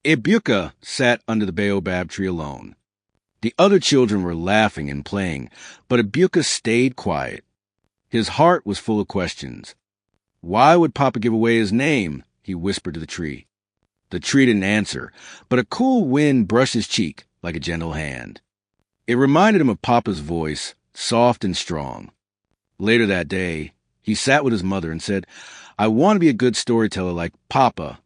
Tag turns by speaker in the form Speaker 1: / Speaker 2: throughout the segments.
Speaker 1: Ebuka sat under the baobab tree alone. The other children were laughing and playing, but Ebuka stayed quiet. His heart was full of questions. Why would Papa give away his name? He whispered to the tree. The tree didn't answer, but a cool wind brushed his cheek like a gentle hand. It reminded him of Papa's voice, soft and strong. Later that day, he sat with his mother and said, "I want to be a good storyteller like Papa."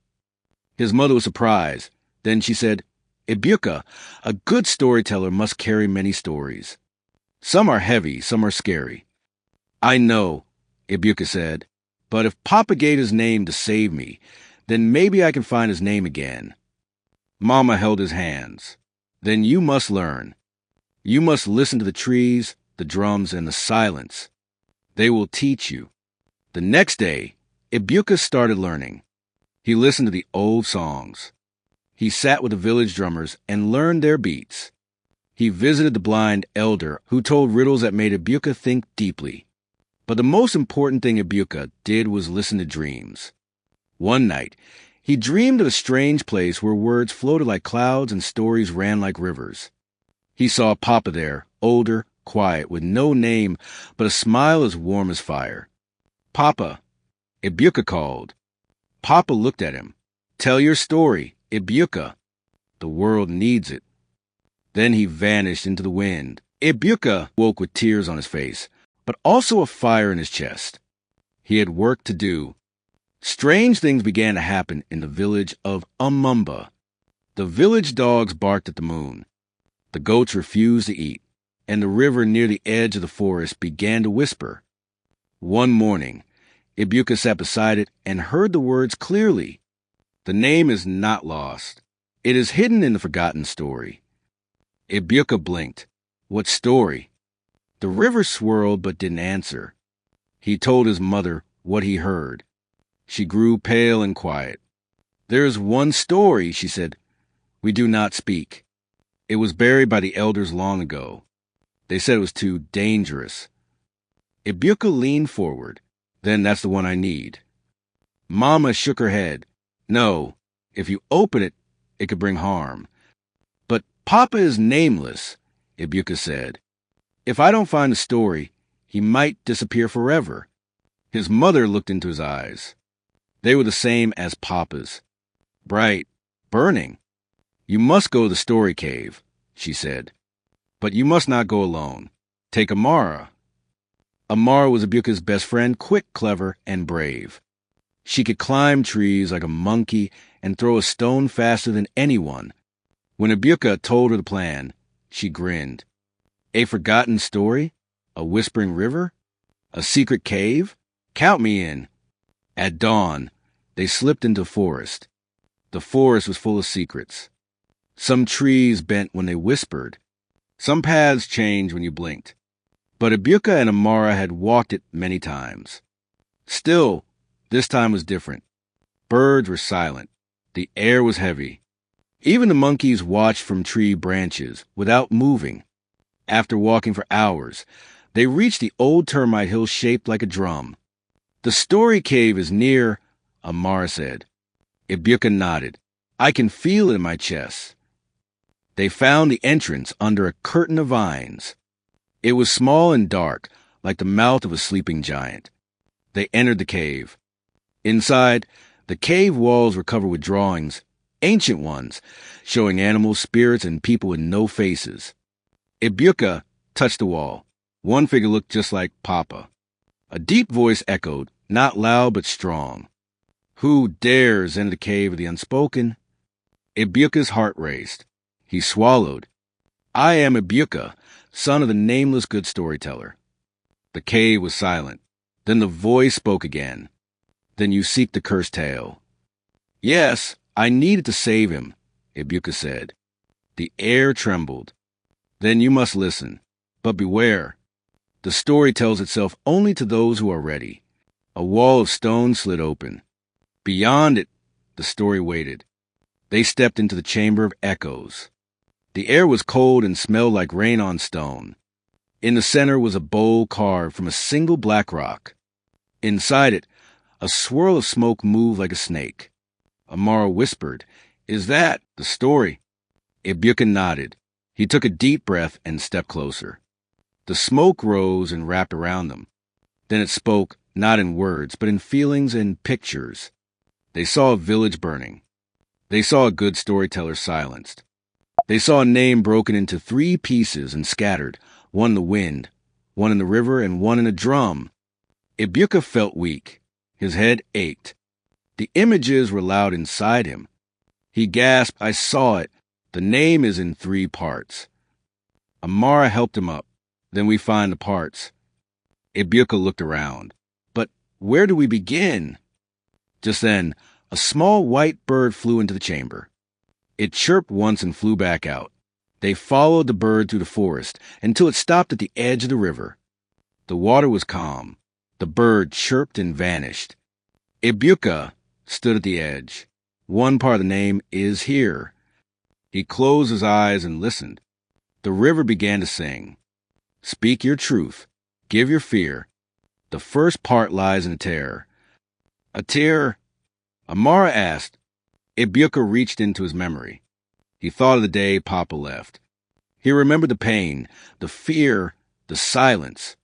Speaker 1: His mother was surprised. Then she said, "Ebuka, a good storyteller must carry many stories. Some are heavy, some are scary." "I know," Ebuka said, "but if Papa gave his name to save me, then maybe I can find his name again." Mama held his hands. "Then you must learn. You must listen to the trees, the drums, and the silence. They will teach you." The next day, Ebuka started learning. He listened to the old songs. He sat with the village drummers and learned their beats. He visited the blind elder who told riddles that made Ebuka think deeply. But the most important thing Ebuka did was listen to dreams. One night, he dreamed of a strange place where words floated like clouds and stories ran like rivers. He saw Papa there, older, quiet, with no name, but a smile as warm as fire. "Papa," Ebuka called. Papa looked at him. "Tell your story, Ebuka. The world needs it." Then he vanished into the wind. Ebuka woke with tears on his face, but also a fire in his chest. He had work to do. Strange things began to happen in the village of Amumba. The village dogs barked at the moon. The goats refused to eat, and the river near the edge of the forest began to whisper. One morning, Ebuka sat beside it and heard the words clearly. The name is not lost. It is hidden in the forgotten story. Ebuka blinked. What story? The river swirled but didn't answer. He told his mother what he heard. She grew pale and quiet. "There is one story," she said. "We do not speak. It was buried by the elders long ago. They said it was too dangerous." Ebuka leaned forward. "Then that's the one I need." Mama shook her head. "No, if you open it, it could bring harm." "But Papa is nameless," Ebuka said. "If I don't find the story, he might disappear forever." His mother looked into his eyes. They were the same as Papa's. Bright, burning. "You must go to the story cave," she said. "But you must not go alone. Take Amara." Amara was Ebuka's best friend, quick, clever, and brave. She could climb trees like a monkey and throw a stone faster than anyone. When Ebuka told her the plan, she grinned. A forgotten story? A whispering river? A secret cave? Count me in. At dawn, they slipped into the forest. The forest was full of secrets. Some trees bent when they whispered. Some paths changed when you blinked. But Ebuka and Amara had walked it many times. Still, this time was different. Birds were silent. The air was heavy. Even the monkeys watched from tree branches, without moving. After walking for hours, they reached the old termite hill shaped like a drum. "The story cave is near," Amara said. Ebuka nodded. "I can feel it in my chest." They found the entrance under a curtain of vines. It was small and dark, like the mouth of a sleeping giant. They entered the cave. Inside, the cave walls were covered with drawings, ancient ones, showing animals, spirits, and people with no faces. Ebuka touched the wall. One figure looked just like Papa. A deep voice echoed, not loud but strong. "Who dares enter the cave of the unspoken?" Ebuka's heart raced. He swallowed. "I am Ebuka, son of the nameless good storyteller." The cave was silent. Then the voice spoke again. "Then you seek the cursed tale." "Yes, I needed to save him," Ebuka said. The air trembled. "Then you must listen. But beware. The story tells itself only to those who are ready." A wall of stone slid open. Beyond it, the story waited. They stepped into the chamber of echoes. The air was cold and smelled like rain on stone. In the center was a bowl carved from a single black rock. Inside it, a swirl of smoke moved like a snake. Amara whispered, Is that the story? Ebuka nodded. He took a deep breath and stepped closer. The smoke rose and wrapped around them. Then it spoke, not in words, but in feelings and pictures. They saw a village burning. They saw a good storyteller silenced. They saw a name broken into 3 pieces and scattered, one in the wind, one in the river, and one in a drum. Ebuka felt weak. His head ached. The images were loud inside him. He gasped, I saw it. The name is in 3 parts. Amara helped him up. Then we find the parts. Ebuka looked around. But where do we begin? Just then, a small white bird flew into the chamber. It chirped once and flew back out. They followed the bird through the forest until it stopped at the edge of the river. The water was calm. The bird chirped and vanished. Ebuka stood at the edge. One part of the name is here. He closed his eyes and listened. The river began to sing. Speak your truth. Give your fear. The first part lies in a tear. A tear? Amara asked. Ebuka reached into his memory. He thought of the day Papa left. He remembered the pain, the fear, the silence.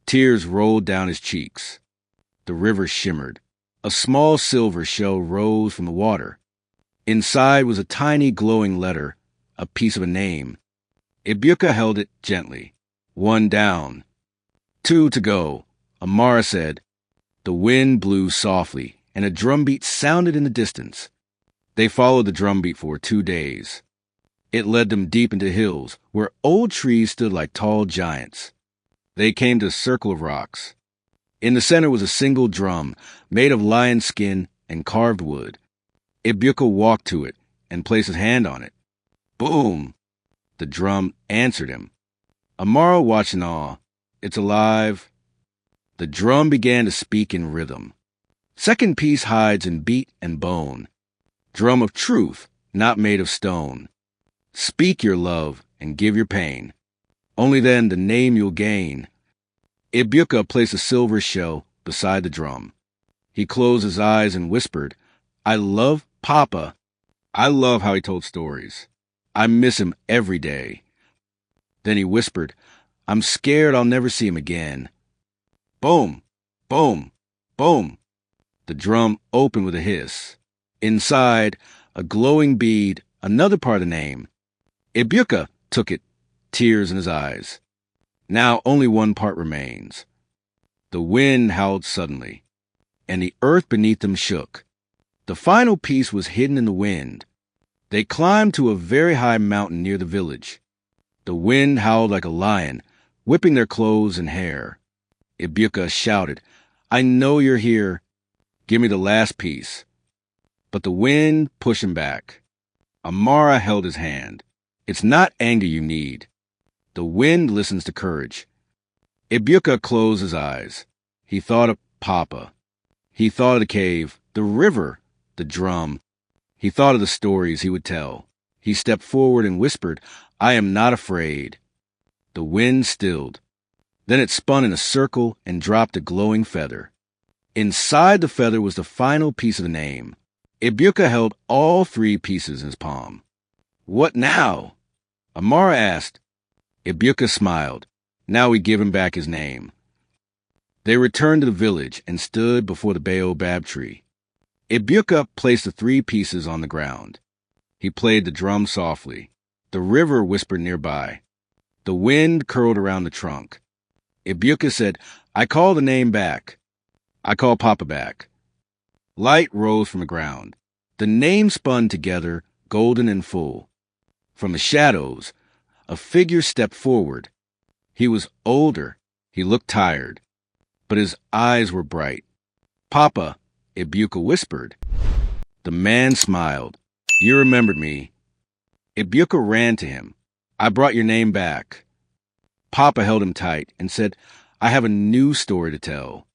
Speaker 1: Tears rolled down his cheeks. The river shimmered. A small silver shell rose from the water. Inside was a tiny glowing letter, a piece of a name. Ebuka held it gently. 1 down. 2 to go. Amara said. The wind blew softly, and a drumbeat sounded in the distance. They followed the drumbeat for 2 days. It led them deep into hills, where old trees stood like tall giants. They came to a circle of rocks. In the center was a single drum, made of lion skin and carved wood. Ebuka walked to it and placed his hand on it. Boom! The drum answered him. Amara watched in awe. It's alive. The drum began to speak in rhythm. Second piece hides in beat and bone. Drum of truth, not made of stone. Speak your love and give your pain. Only then the name you'll gain. Ebuka placed a silver shell beside the drum. He closed his eyes and whispered, I love Papa. I love how he told stories. I miss him every day. Then he whispered, I'm scared I'll never see him again. Boom, boom, boom. The drum opened with a hiss. Inside, a glowing bead, another part of the name. Ebuka took it, tears in his eyes. Now only one part remains. The wind howled suddenly, and the earth beneath them shook. The final piece was hidden in the wind. They climbed to a very high mountain near the village. The wind howled like a lion, whipping their clothes and hair. Ebuka shouted, I know you're here. Give me the last piece. But the wind pushed him back. Amara held his hand. It's not anger you need. The wind listens to courage. Ebuka closed his eyes. He thought of Papa. He thought of the cave, the river, the drum. He thought of the stories he would tell. He stepped forward and whispered, I am not afraid. The wind stilled. Then it spun in a circle and dropped a glowing feather. Inside the feather was the final piece of the name. Ebuka held all 3 pieces in his palm. What now? Amara asked. Ebuka smiled. Now we give him back his name. They returned to the village and stood before the baobab tree. Ebuka placed the 3 pieces on the ground. He played the drum softly. The river whispered nearby. The wind curled around the trunk. Ebuka said, I call the name back. I call Papa back. Light rose from the ground. The name spun together, golden and full. From the shadows, a figure stepped forward. He was older. He looked tired. But his eyes were bright. Papa, Ebuka whispered. The man smiled. You remembered me. Ebuka ran to him. I brought your name back. Papa held him tight and said, I have a new story to tell.